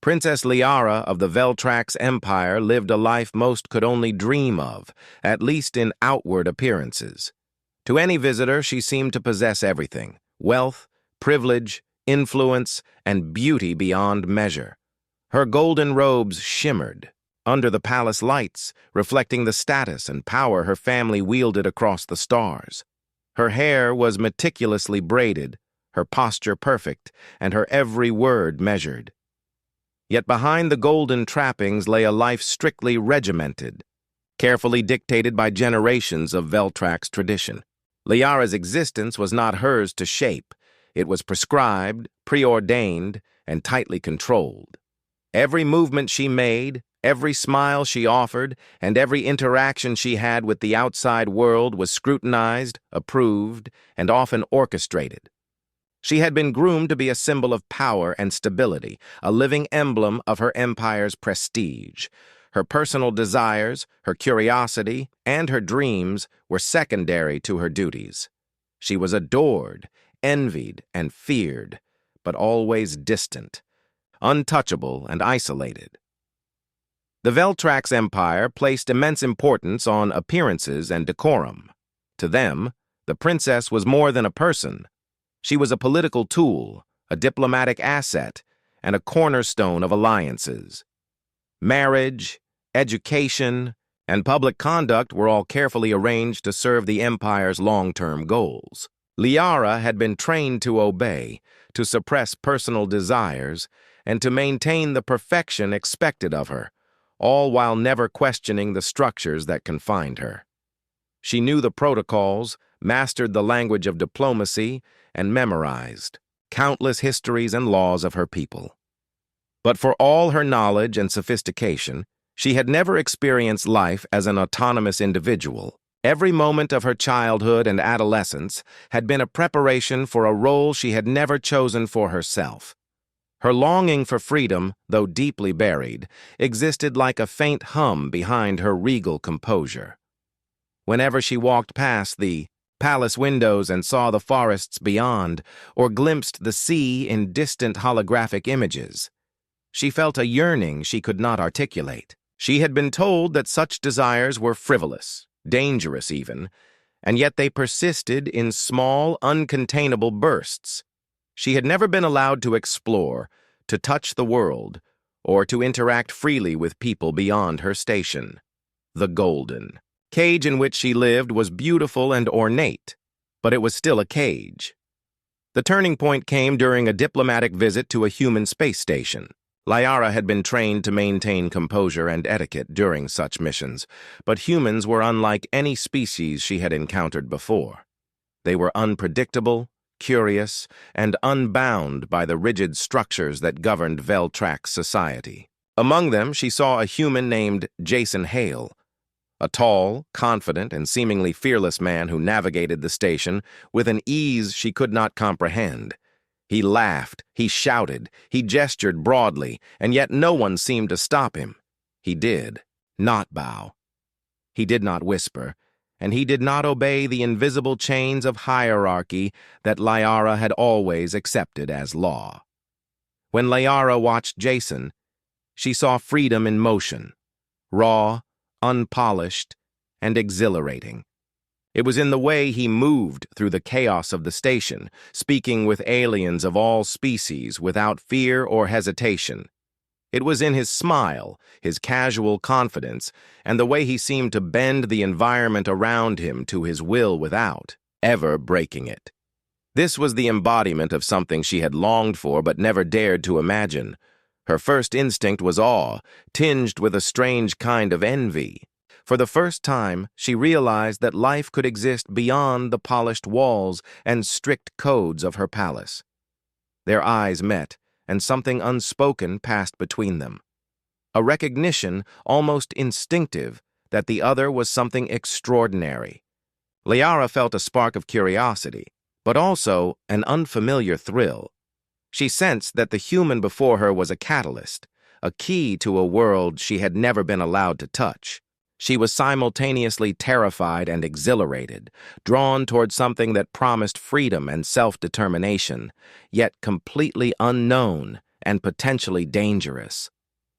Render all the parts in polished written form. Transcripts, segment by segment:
Princess Liara of the Veltrax Empire lived a life most could only dream of, at least in outward appearances. To any visitor, she seemed to possess everything: wealth, privilege, influence, and beauty beyond measure. Her golden robes shimmered under the palace lights, reflecting the status and power her family wielded across the stars. Her hair was meticulously braided, her posture perfect, and her every word measured. Yet behind the golden trappings lay a life strictly regimented, carefully dictated by generations of Veltrax tradition. Liara's existence was not hers to shape. It was prescribed, preordained, and tightly controlled. Every movement she made, every smile she offered, and every interaction she had with the outside world was scrutinized, approved, and often orchestrated. She had been groomed to be a symbol of power and stability, a living emblem of her empire's prestige. Her personal desires, her curiosity, and her dreams were secondary to her duties. She was adored, envied, and feared, but always distant, untouchable and isolated. The Veltrax Empire placed immense importance on appearances and decorum. To them, the princess was more than a person. She was a political tool, a diplomatic asset, and a cornerstone of alliances. Marriage, education, and public conduct were all carefully arranged to serve the empire's long-term goals. Liara had been trained to obey, to suppress personal desires, and to maintain the perfection expected of her, all while never questioning the structures that confined her. She knew the protocols, mastered the language of diplomacy, and memorized countless histories and laws of her people. But for all her knowledge and sophistication, she had never experienced life as an autonomous individual. Every moment of her childhood and adolescence had been a preparation for a role she had never chosen for herself. Her longing for freedom, though deeply buried, existed like a faint hum behind her regal composure. Whenever she walked past the palace windows and saw the forests beyond, or glimpsed the sea in distant holographic images, she felt a yearning she could not articulate. She had been told that such desires were frivolous, dangerous even, and yet they persisted in small, uncontainable bursts. She had never been allowed to explore, to touch the world, or to interact freely with people beyond her station. The golden cage in which she lived was beautiful and ornate, but it was still a cage. The turning point came during a diplomatic visit to a human space station. Liara had been trained to maintain composure and etiquette during such missions, but humans were unlike any species she had encountered before. They were unpredictable, curious, and unbound by the rigid structures that governed Veltrax society. Among them, she saw a human named Jason Hale, a tall, confident, and seemingly fearless man who navigated the station with an ease she could not comprehend. He laughed, he shouted, he gestured broadly, and yet no one seemed to stop him. He did not bow. He did not whisper, and he did not obey the invisible chains of hierarchy that Liara had always accepted as law. When Liara watched Jason, she saw freedom in motion, raw, unpolished, and exhilarating. It was in the way he moved through the chaos of the station, speaking with aliens of all species without fear or hesitation. It was in his smile, his casual confidence, and the way he seemed to bend the environment around him to his will without ever breaking it. This was the embodiment of something she had longed for but never dared to imagine. Her first instinct was awe, tinged with a strange kind of envy. For the first time, she realized that life could exist beyond the polished walls and strict codes of her palace. Their eyes met, and something unspoken passed between them. A recognition, almost instinctive, that the other was something extraordinary. Liara felt a spark of curiosity, but also an unfamiliar thrill. She sensed that the human before her was a catalyst, a key to a world she had never been allowed to touch. She was simultaneously terrified and exhilarated, drawn toward something that promised freedom and self-determination, yet completely unknown and potentially dangerous.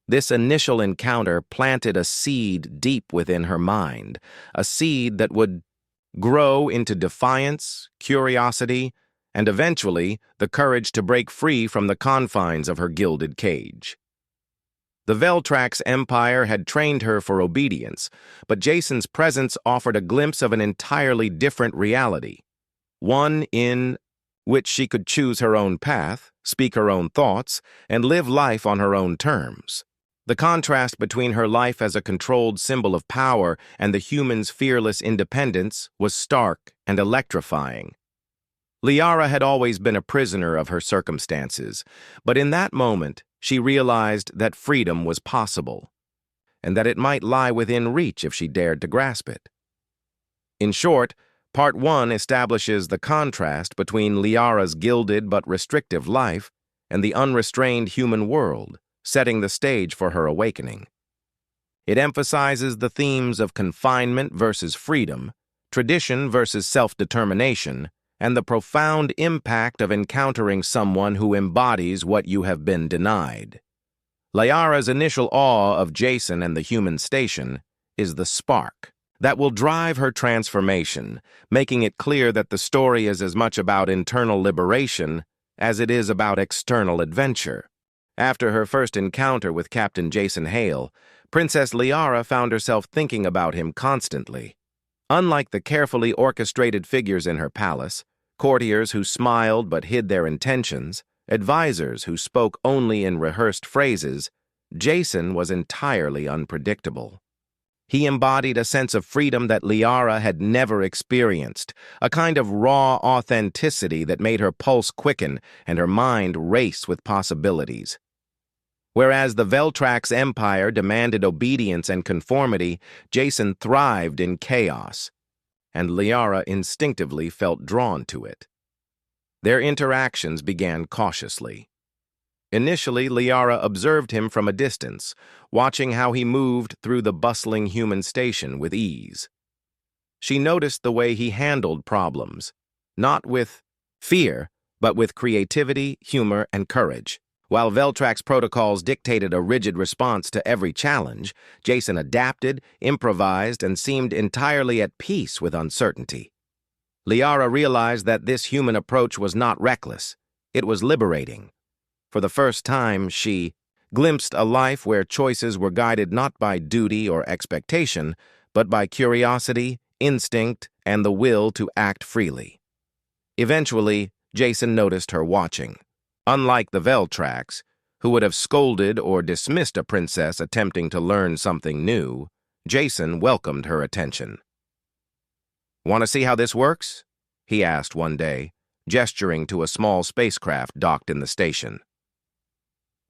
This initial encounter planted a seed deep within her mind, a seed that would grow into defiance, curiosity, and eventually the courage to break free from the confines of her gilded cage. The Veltrax Empire had trained her for obedience, but Jason's presence offered a glimpse of an entirely different reality, one in which she could choose her own path, speak her own thoughts, and live life on her own terms. The contrast between her life as a controlled symbol of power and the human's fearless independence was stark and electrifying. Liara had always been a prisoner of her circumstances, but in that moment, she realized that freedom was possible, and that it might lie within reach if she dared to grasp it. In short, Part 1 establishes the contrast between Liara's gilded but restrictive life and the unrestrained human world, setting the stage for her awakening. It emphasizes the themes of confinement versus freedom, tradition versus self-determination, and the profound impact of encountering someone who embodies what you have been denied. Liara's initial awe of Jason and the human station is the spark that will drive her transformation, making it clear that the story is as much about internal liberation as it is about external adventure. After her first encounter with Captain Jason Hale, Princess Liara found herself thinking about him constantly. Unlike the carefully orchestrated figures in her palace, courtiers who smiled but hid their intentions, advisors who spoke only in rehearsed phrases, Jason was entirely unpredictable. He embodied a sense of freedom that Liara had never experienced, a kind of raw authenticity that made her pulse quicken and her mind race with possibilities. Whereas the Veltrax Empire demanded obedience and conformity, Jason thrived in chaos, and Liara instinctively felt drawn to it. Their interactions began cautiously. Initially, Liara observed him from a distance, watching how he moved through the bustling human station with ease. She noticed the way he handled problems, not with fear, but with creativity, humor, and courage. While Veltrax protocols dictated a rigid response to every challenge, Jason adapted, improvised, and seemed entirely at peace with uncertainty. Liara realized that this human approach was not reckless. It was liberating. For the first time, she glimpsed a life where choices were guided not by duty or expectation, but by curiosity, instinct, and the will to act freely. Eventually, Jason noticed her watching. Unlike the Veltrax, who would have scolded or dismissed a princess attempting to learn something new, Jason welcomed her attention. "Want to see how this works?" he asked one day, gesturing to a small spacecraft docked in the station.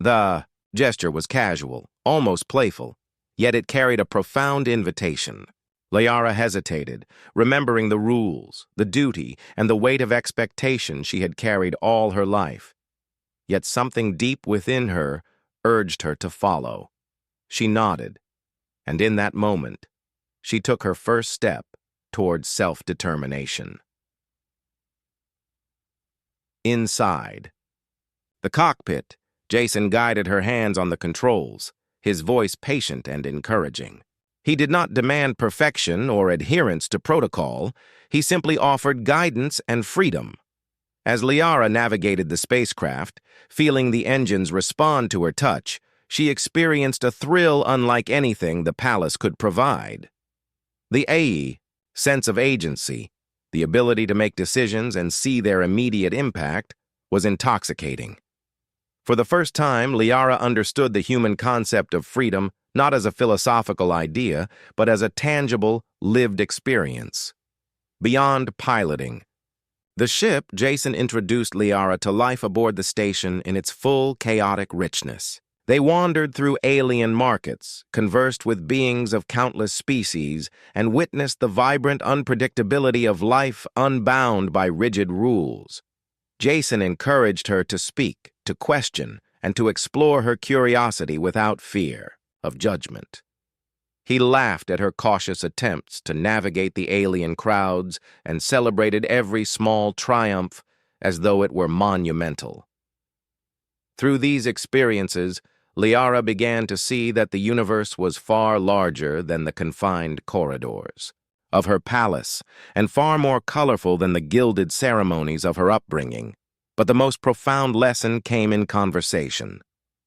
The gesture was casual, almost playful, yet it carried a profound invitation. Liara hesitated, remembering the rules, the duty, and the weight of expectation she had carried all her life. Yet something deep within her urged her to follow. She nodded, and in that moment, she took her first step towards self-determination. Inside the cockpit, Jason guided her hands on the controls, his voice patient and encouraging. He did not demand perfection or adherence to protocol, he simply offered guidance and freedom. As Liara navigated the spacecraft, feeling the engines respond to her touch, she experienced a thrill unlike anything the palace could provide. The sense of agency, the ability to make decisions and see their immediate impact, was intoxicating. For the first time, Liara understood the human concept of freedom not as a philosophical idea, but as a tangible, lived experience. Beyond piloting the ship, Jason introduced Liara to life aboard the station in its full, chaotic richness. They wandered through alien markets, conversed with beings of countless species, and witnessed the vibrant unpredictability of life unbound by rigid rules. Jason encouraged her to speak, to question, and to explore her curiosity without fear of judgment. He laughed at her cautious attempts to navigate the alien crowds and celebrated every small triumph as though it were monumental. Through these experiences, Liara began to see that the universe was far larger than the confined corridors of her palace, and far more colorful than the gilded ceremonies of her upbringing. But the most profound lesson came in conversation.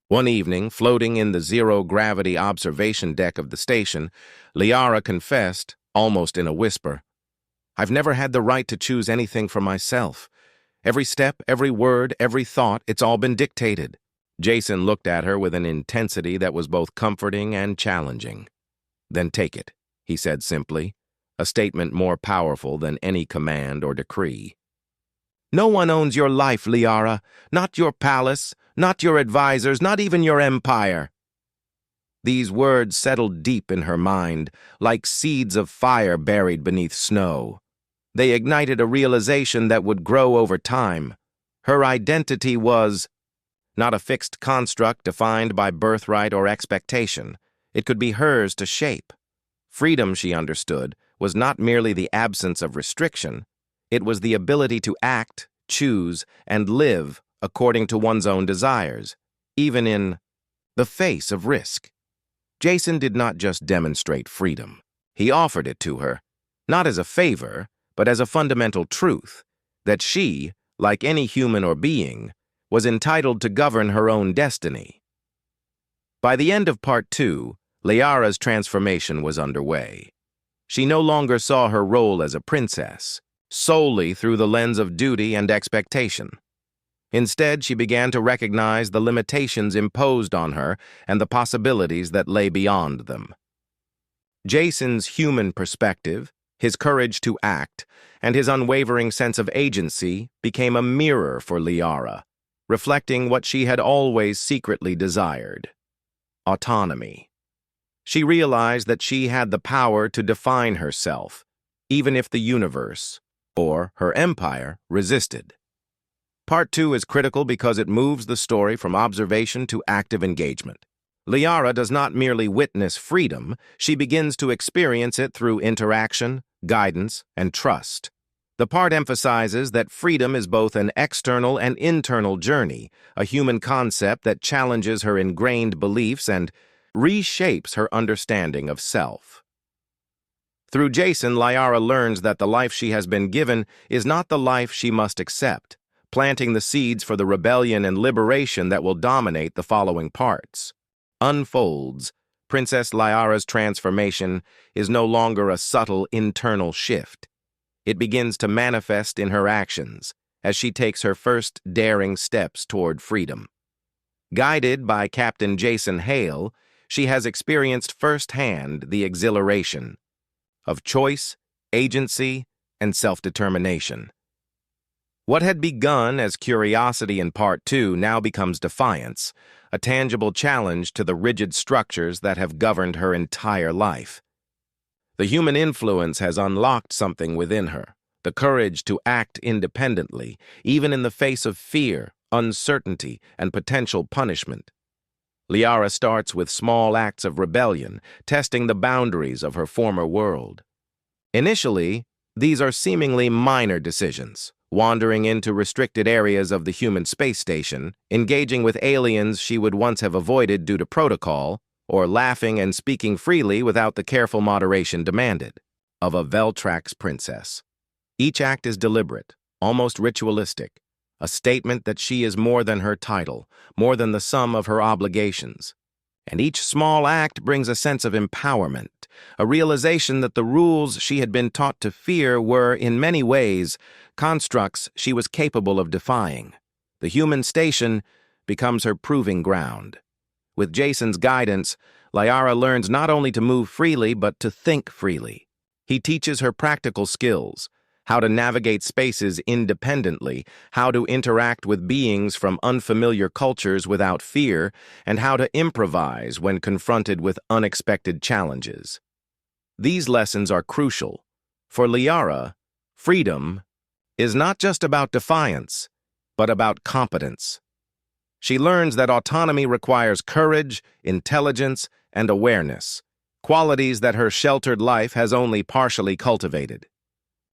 One evening, floating in the zero-gravity observation deck of the station, Liara confessed, almost in a whisper, "I've never had the right to choose anything for myself. Every step, every word, every thought, it's all been dictated." Jason looked at her with an intensity that was both comforting and challenging. "Then take it," he said simply, a statement more powerful than any command or decree. "No one owns your life, Liara. Not your palace, not your advisors, not even your empire." These words settled deep in her mind, like seeds of fire buried beneath snow. They ignited a realization that would grow over time. Her identity was not a fixed construct defined by birthright or expectation. It could be hers to shape. Freedom, she understood, was not merely the absence of restriction. It was the ability to act, choose, and live according to one's own desires, even in the face of risk. Jason did not just demonstrate freedom. He offered it to her, not as a favor, but as a fundamental truth, that she, like any human or being, was entitled to govern her own destiny. By the end of Part 2, Liara's transformation was underway. She no longer saw her role as a princess, solely through the lens of duty and expectation. Instead, she began to recognize the limitations imposed on her and the possibilities that lay beyond them. Jason's human perspective, his courage to act, and his unwavering sense of agency became a mirror for Liara, reflecting what she had always secretly desired: autonomy. She realized that she had the power to define herself, even if the universe, or her empire, resisted. Part 2 is critical because it moves the story from observation to active engagement. Liara does not merely witness freedom, she begins to experience it through interaction, guidance, and trust. The part emphasizes that freedom is both an external and internal journey, a human concept that challenges her ingrained beliefs and reshapes her understanding of self. Through Jason, Liara learns that the life she has been given is not the life she must accept, planting the seeds for the rebellion and liberation that will dominate the following parts. Unfolds. Princess Liara's transformation is no longer a subtle internal shift. It begins to manifest in her actions as she takes her first daring steps toward freedom. Guided by Captain Jason Hale, she has experienced firsthand the exhilaration of choice, agency, and self-determination. What had begun as curiosity in Part 2 now becomes defiance, a tangible challenge to the rigid structures that have governed her entire life. The human influence has unlocked something within her, the courage to act independently, even in the face of fear, uncertainty, and potential punishment. Liara starts with small acts of rebellion, testing the boundaries of her former world. Initially, these are seemingly minor decisions, wandering into restricted areas of the human space station, engaging with aliens she would once have avoided due to protocol, or laughing and speaking freely without the careful moderation demanded of a Veltrax princess. Each act is deliberate, almost ritualistic, a statement that she is more than her title, more than the sum of her obligations. And each small act brings a sense of empowerment, a realization that the rules she had been taught to fear were, in many ways, constructs she was capable of defying. The human station becomes her proving ground. With Jason's guidance, Liara learns not only to move freely, but to think freely. He teaches her practical skills, how to navigate spaces independently, how to interact with beings from unfamiliar cultures without fear, and how to improvise when confronted with unexpected challenges. These lessons are crucial. For Liara, freedom is not just about defiance, but about competence. She learns that autonomy requires courage, intelligence, and awareness, qualities that her sheltered life has only partially cultivated.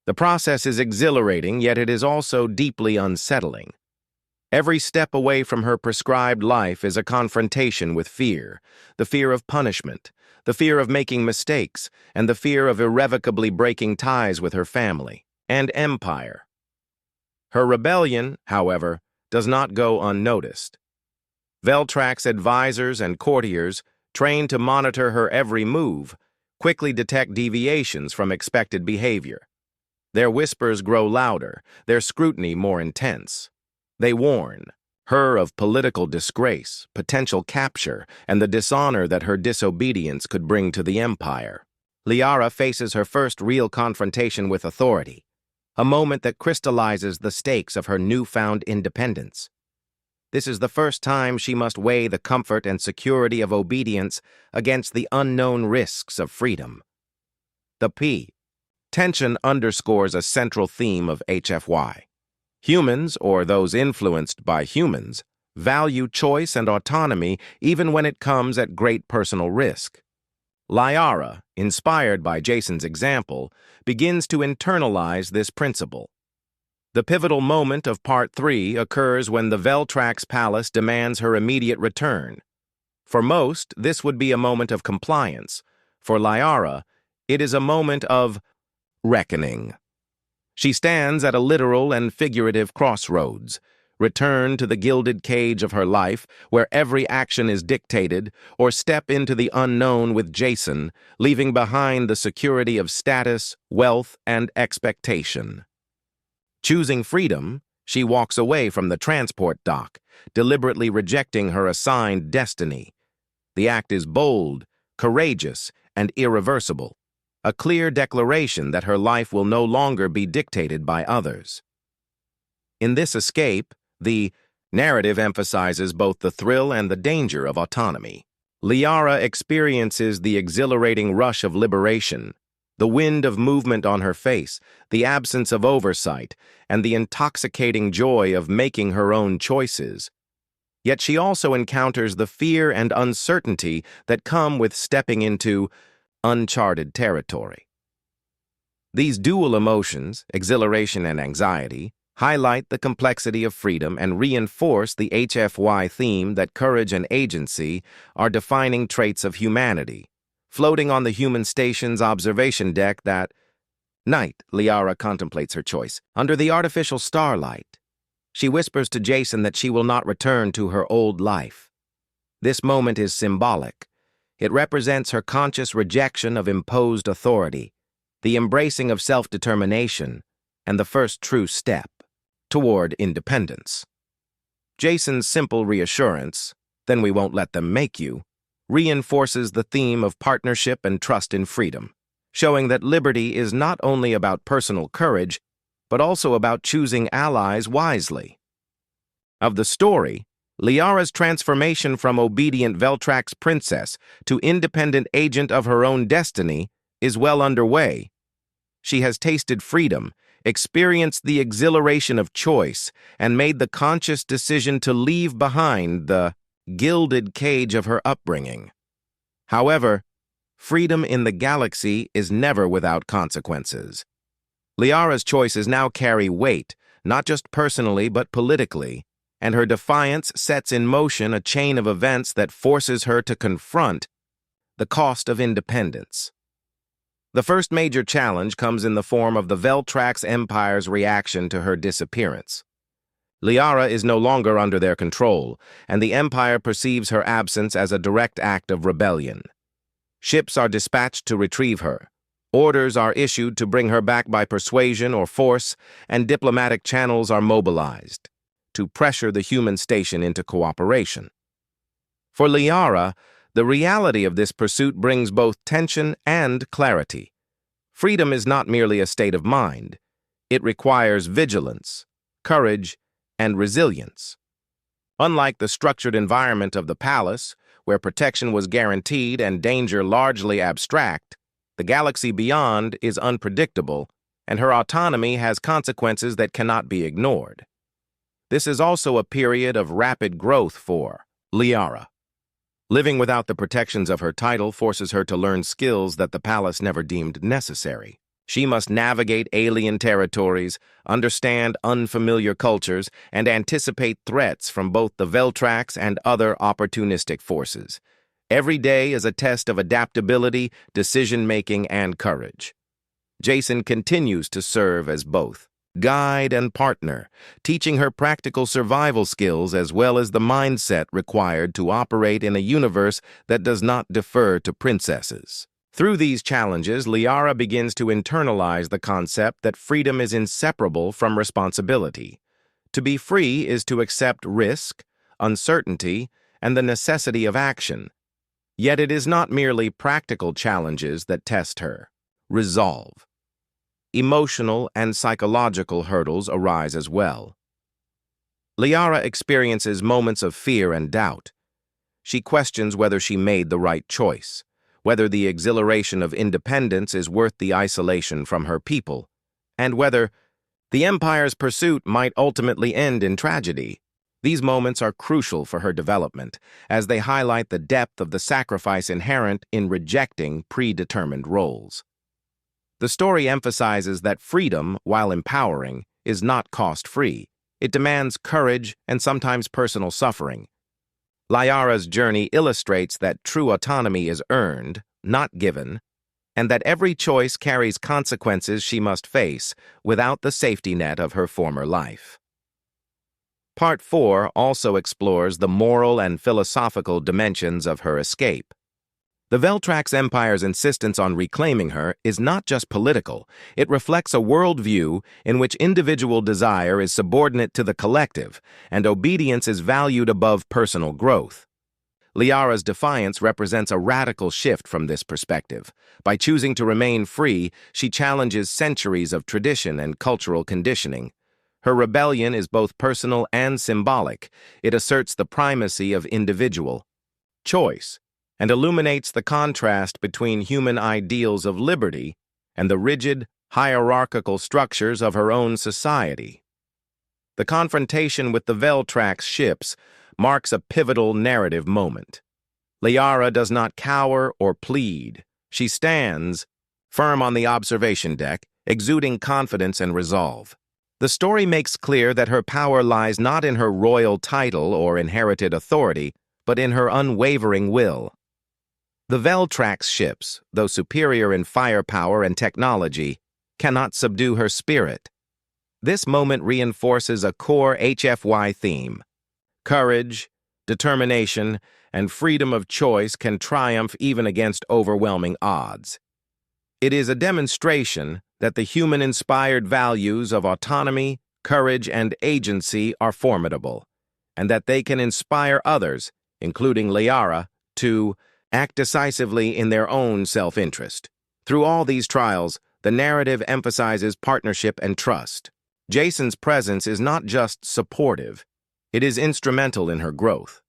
The process is exhilarating, yet it is also deeply unsettling. Every step away from her prescribed life is a confrontation with fear, the fear of punishment, the fear of making mistakes, and the fear of irrevocably breaking ties with her family and empire. Her rebellion, however, does not go unnoticed. Veltrax's advisors and courtiers, trained to monitor her every move, quickly detect deviations from expected behavior. Their whispers grow louder, their scrutiny more intense. They warn her of political disgrace, potential capture, and the dishonor that her disobedience could bring to the empire. Liara faces her first real confrontation with authority, a moment that crystallizes the stakes of her newfound independence. This is the first time she must weigh the comfort and security of obedience against the unknown risks of freedom. The tension underscores a central theme of HFY. Humans, or those influenced by humans, value choice and autonomy even when it comes at great personal risk. Liara, inspired by Jason's example, begins to internalize this principle. The pivotal moment of Part 3 occurs when the Veltrax Palace demands her immediate return. For most, this would be a moment of compliance. For Liara, it is a moment of reckoning. She stands at a literal and figurative crossroads. Return to the gilded cage of her life, where every action is dictated, or step into the unknown with Jason, leaving behind the security of status, wealth, and expectation. Choosing freedom, she walks away from the transport dock, deliberately rejecting her assigned destiny. The act is bold, courageous, and irreversible, a clear declaration that her life will no longer be dictated by others. In this escape, the narrative emphasizes both the thrill and the danger of autonomy. Liara experiences the exhilarating rush of liberation, the wind of movement on her face, the absence of oversight, and the intoxicating joy of making her own choices. Yet she also encounters the fear and uncertainty that come with stepping into uncharted territory. These dual emotions, exhilaration and anxiety, highlight the complexity of freedom and reinforce the HFY theme that courage and agency are defining traits of humanity. Floating on the human station's observation deck that night, Liara contemplates her choice. Under the artificial starlight, she whispers to Jason that she will not return to her old life. This moment is symbolic. It represents her conscious rejection of imposed authority, the embracing of self-determination, and the first true step toward independence. Jason's simple reassurance, "Then we won't let them make you," reinforces the theme of partnership and trust in freedom, showing that liberty is not only about personal courage, but also about choosing allies wisely. Of the story, Liara's transformation from obedient Veltrax princess to independent agent of her own destiny is well underway. She has tasted freedom, experienced the exhilaration of choice, and made the conscious decision to leave behind the gilded cage of her upbringing. However, freedom in the galaxy is never without consequences. Liara's choices now carry weight, not just personally but politically, and her defiance sets in motion a chain of events that forces her to confront the cost of independence. The first major challenge comes in the form of the Veltrax Empire's reaction to her disappearance. Liara is no longer under their control, and the Empire perceives her absence as a direct act of rebellion. Ships are dispatched to retrieve her. Orders are issued to bring her back by persuasion or force, and diplomatic channels are mobilized to pressure the human station into cooperation. For Liara, the reality of this pursuit brings both tension and clarity. Freedom is not merely a state of mind. It requires vigilance, courage, and resilience. Unlike the structured environment of the palace, where protection was guaranteed and danger largely abstract, the galaxy beyond is unpredictable, and her autonomy has consequences that cannot be ignored. This is also a period of rapid growth for Liara. Living without the protections of her title forces her to learn skills that the palace never deemed necessary. She must navigate alien territories, understand unfamiliar cultures, and anticipate threats from both the Veltrax and other opportunistic forces. Every day is a test of adaptability, decision-making, and courage. Jason continues to serve as both guide and partner, teaching her practical survival skills as well as the mindset required to operate in a universe that does not defer to princesses. Through these challenges, Liara begins to internalize the concept that freedom is inseparable from responsibility. To be free is to accept risk, uncertainty, and the necessity of action. Yet it is not merely practical challenges that test her. Resolve. Emotional and psychological hurdles arise as well. Liara experiences moments of fear and doubt. She questions whether she made the right choice, whether the exhilaration of independence is worth the isolation from her people, and whether the Empire's pursuit might ultimately end in tragedy. These moments are crucial for her development, as they highlight the depth of the sacrifice inherent in rejecting predetermined roles. The story emphasizes that freedom, while empowering, is not cost-free. It demands courage and sometimes personal suffering. Liara's journey illustrates that true autonomy is earned, not given, and that every choice carries consequences she must face without the safety net of her former life. Part 4 also explores the moral and philosophical dimensions of her escape. The Veltrax Empire's insistence on reclaiming her is not just political. It reflects a worldview in which individual desire is subordinate to the collective, and obedience is valued above personal growth. Liara's defiance represents a radical shift from this perspective. By choosing to remain free, she challenges centuries of tradition and cultural conditioning. Her rebellion is both personal and symbolic. It asserts the primacy of individual choice and illuminates the contrast between human ideals of liberty and the rigid, hierarchical structures of her own society. The confrontation with the Veltrax ships marks a pivotal narrative moment. Liara does not cower or plead. She stands, firm on the observation deck, exuding confidence and resolve. The story makes clear that her power lies not in her royal title or inherited authority, but in her unwavering will. The Veltrax ships, though superior in firepower and technology, cannot subdue her spirit. This moment reinforces a core HFY theme. Courage, determination, and freedom of choice can triumph even against overwhelming odds. It is a demonstration that the human-inspired values of autonomy, courage, and agency are formidable, and that they can inspire others, including Liara, to act decisively in their own self-interest. Through all these trials, the narrative emphasizes partnership and trust. Jason's presence is not just supportive, it is instrumental in her growth.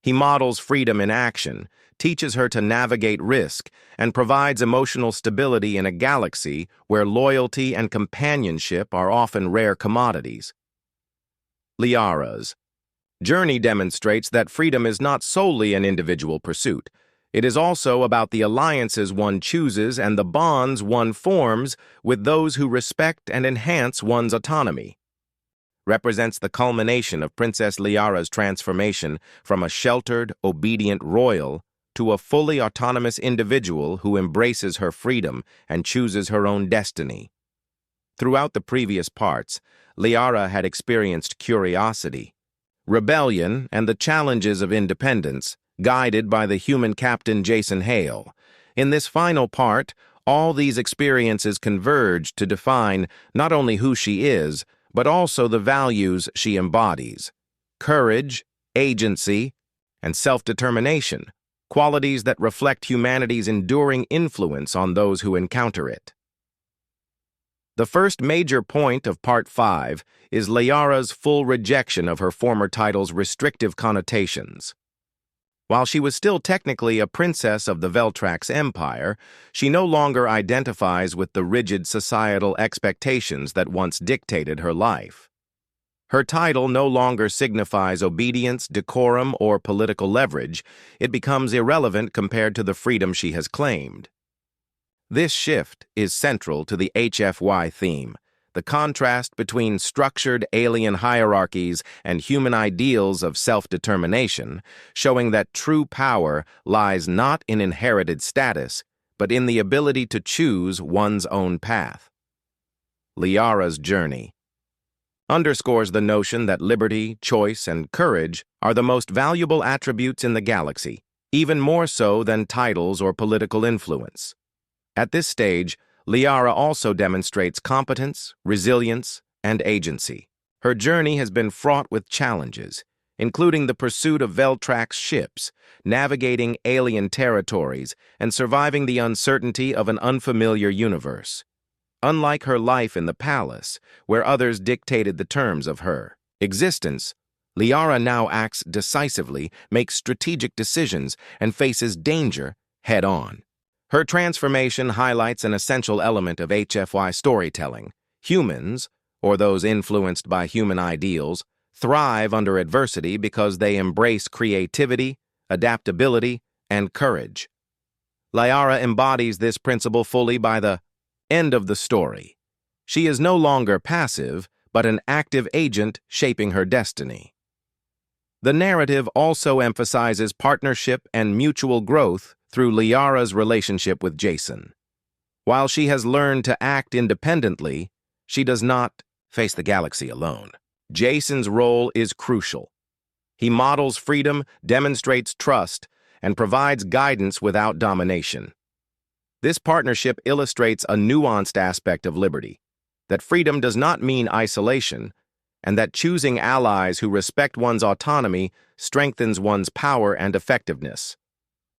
He models freedom in action, teaches her to navigate risk, and provides emotional stability in a galaxy where loyalty and companionship are often rare commodities. Liara's journey demonstrates that freedom is not solely an individual pursuit. It is also about the alliances one chooses and the bonds one forms with those who respect and enhance one's autonomy. Represents the culmination of Princess Liara's transformation from a sheltered, obedient royal to a fully autonomous individual who embraces her freedom and chooses her own destiny. Throughout the previous parts, Liara had experienced curiosity, rebellion, and the challenges of independence, guided by the human captain Jason Hale. In this final part, all these experiences converge to define not only who she is, but also the values she embodies: courage, agency, and self-determination, qualities that reflect humanity's enduring influence on those who encounter it. The first major point of Part 5 is Liara's full rejection of her former title's restrictive connotations. While she was still technically a princess of the Veltrax Empire, she no longer identifies with the rigid societal expectations that once dictated her life. Her title no longer signifies obedience, decorum, or political leverage. It becomes irrelevant compared to the freedom she has claimed. This shift is central to the HFY theme, the contrast between structured alien hierarchies and human ideals of self-determination, showing that true power lies not in inherited status, but in the ability to choose one's own path. Liara's journey underscores the notion that liberty, choice, and courage are the most valuable attributes in the galaxy, even more so than titles or political influence. At this stage, Liara also demonstrates competence, resilience, and agency. Her journey has been fraught with challenges, including the pursuit of Veltrax ships, navigating alien territories, and surviving the uncertainty of an unfamiliar universe. Unlike her life in the palace, where others dictated the terms of her existence, Liara now acts decisively, makes strategic decisions, and faces danger head-on. Her transformation highlights an essential element of HFY storytelling. Humans, or those influenced by human ideals, thrive under adversity because they embrace creativity, adaptability, and courage. Liara embodies this principle fully by the end of the story. She is no longer passive, but an active agent shaping her destiny. The narrative also emphasizes partnership and mutual growth through Liara's relationship with Jason. While she has learned to act independently, she does not face the galaxy alone. Jason's role is crucial. He models freedom, demonstrates trust, and provides guidance without domination. This partnership illustrates a nuanced aspect of liberty, that freedom does not mean isolation, and that choosing allies who respect one's autonomy strengthens one's power and effectiveness.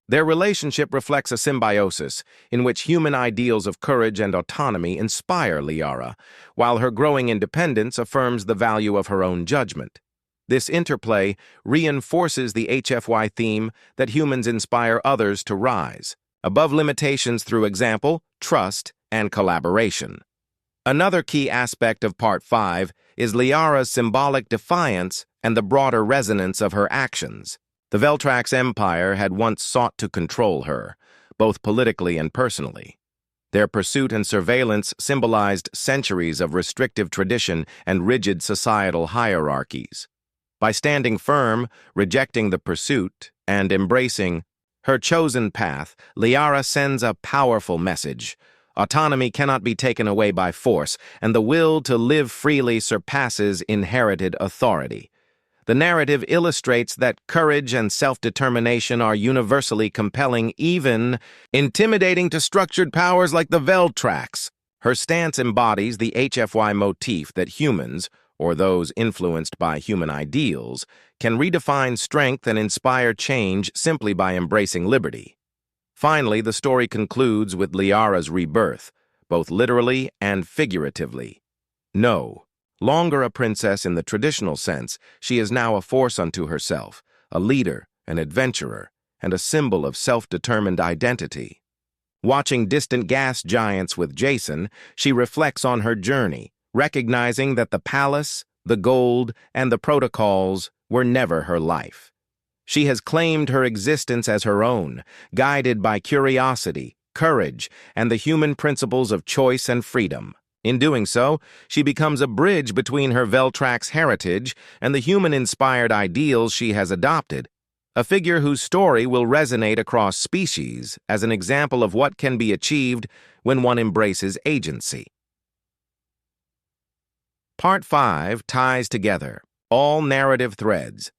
Their relationship reflects a symbiosis in which human ideals of courage and autonomy inspire Liara, while her growing independence affirms the value of her own judgment. This interplay reinforces the HFY theme that humans inspire others to rise above limitations through example, trust, and collaboration. Another key aspect of Part 5 is Liara's symbolic defiance and the broader resonance of her actions. The Veltrax Empire had once sought to control her, both politically and personally. Their pursuit and surveillance symbolized centuries of restrictive tradition and rigid societal hierarchies. By standing firm, rejecting the pursuit, and embracing her chosen path, Liara sends a powerful message. Autonomy cannot be taken away by force, and the will to live freely surpasses inherited authority. The narrative illustrates that courage and self-determination are universally compelling, even intimidating to structured powers like the Veltrax. Her stance embodies the HFY motif that humans, or those influenced by human ideals, can redefine strength and inspire change simply by embracing liberty. Finally, the story concludes with Liara's rebirth, both literally and figuratively. No longer a princess in the traditional sense, she is now a force unto herself, a leader, an adventurer, and a symbol of self-determined identity. Watching distant gas giants with Jason, she reflects on her journey, recognizing that the palace, the gold, and the protocols were never her life. She has claimed her existence as her own, guided by curiosity, courage, and the human principles of choice and freedom. In doing so, she becomes a bridge between her Veltrax heritage and the human-inspired ideals she has adopted, a figure whose story will resonate across species as an example of what can be achieved when one embraces agency. Part 5 ties together all narrative threads: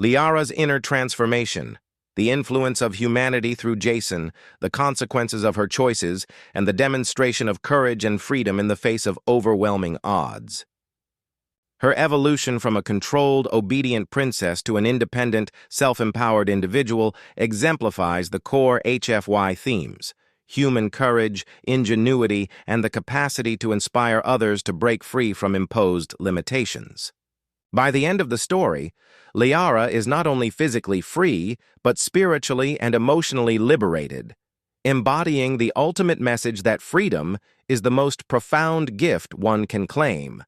Liara's inner transformation, the influence of humanity through Jason, the consequences of her choices, and the demonstration of courage and freedom in the face of overwhelming odds. Her evolution from a controlled, obedient princess to an independent, self-empowered individual exemplifies the core HFY themes: human courage, ingenuity, and the capacity to inspire others to break free from imposed limitations. By the end of the story, Liara is not only physically free, but spiritually and emotionally liberated, embodying the ultimate message that freedom is the most profound gift one can claim,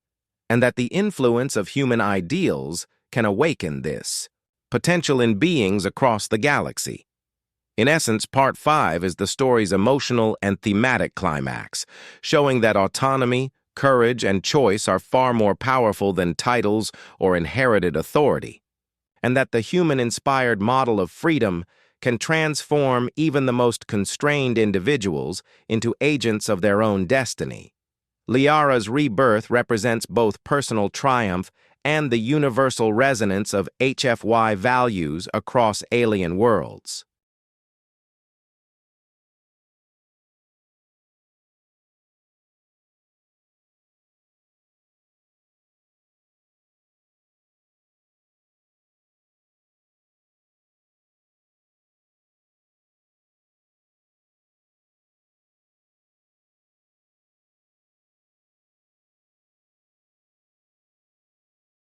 and that the influence of human ideals can awaken this potential in beings across the galaxy. In essence, Part 5 is the story's emotional and thematic climax, showing that autonomy, courage, and choice are far more powerful than titles or inherited authority, and that the human-inspired model of freedom can transform even the most constrained individuals into agents of their own destiny. Liara's rebirth represents both personal triumph and the universal resonance of HFY values across alien worlds.